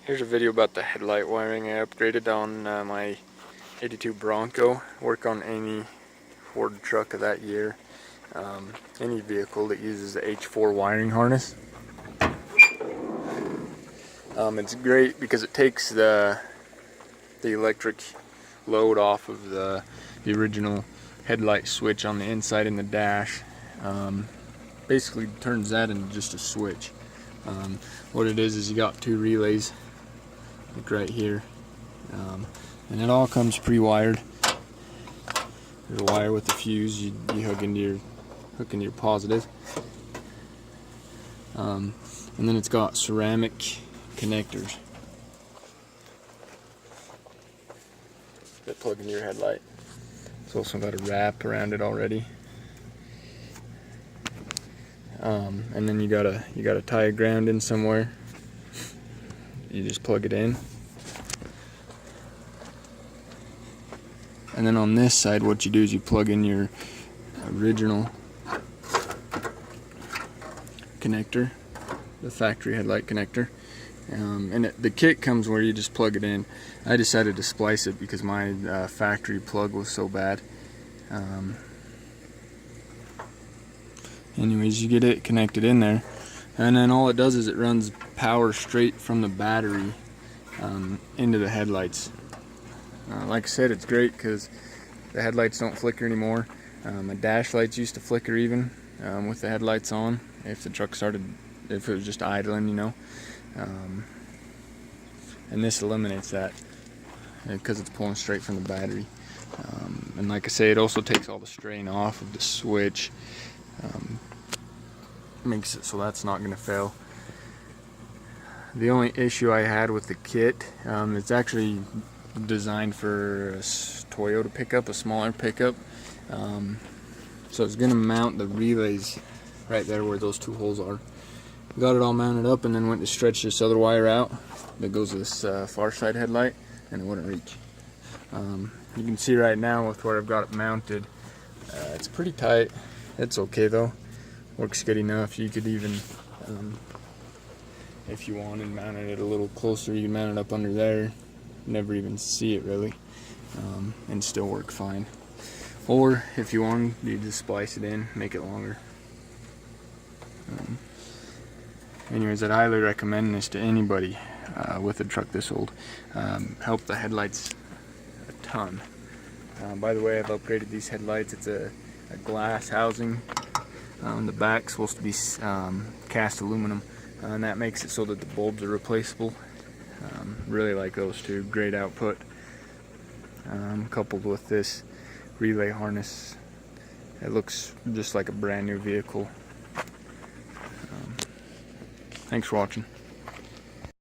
Here's a video about the headlight wiring I upgraded on my 82 Bronco. Work on any Ford truck of that year. Any vehicle that uses the H4 wiring harness. It's great because it takes the electric load off of the original headlight switch on the inside in the dash. Basically turns that into just a switch. What it is you got two relays, like right here, and it all comes pre-wired. There's a wire with the fuse you hook into your positive, and then it's got ceramic connectors that plug into your headlight. It's also got a wrap around it already. And then you gotta tie a ground in somewhere. You just plug it in. And then on this side, what you do is you plug in your original connector, the factory headlight connector. And the kit comes where you just plug it in. I decided to splice it because my factory plug was so bad. Anyways, you get it connected in there, and then all it does is it runs power straight from the battery into the headlights. Like I said, it's great because the headlights don't flicker anymore. My dash lights used to flicker even with the headlights on if the truck if it was just idling, you know. And this eliminates that because it's pulling straight from the battery. And like I say, it also takes all the strain off of the switch. Makes it so that's not going to fail. The only issue I had with the kit, it's actually designed for a Toyota pickup, a smaller pickup. So it's going to mount the relays right there where those two holes are. Got it all mounted up and then went to stretch this other wire out that goes to this far side headlight, and it wouldn't reach. You can see right now with where I've got it mounted, it's pretty tight. It's okay though. Works good enough. You could even, if you wanted, mounted it a little closer. You can mount it up under there. Never even see it really, and still work fine. Or if you want, you just splice it in, make it longer. Anyways, I'd highly recommend this to anybody with a truck this old. Help the headlights a ton. By the way, I've upgraded these headlights. It's a glass housing. The back's supposed to be cast aluminum, and that makes it so that the bulbs are replaceable. Really like those two. Great output. Coupled with this relay harness, it looks just like a brand new vehicle. Thanks for watching.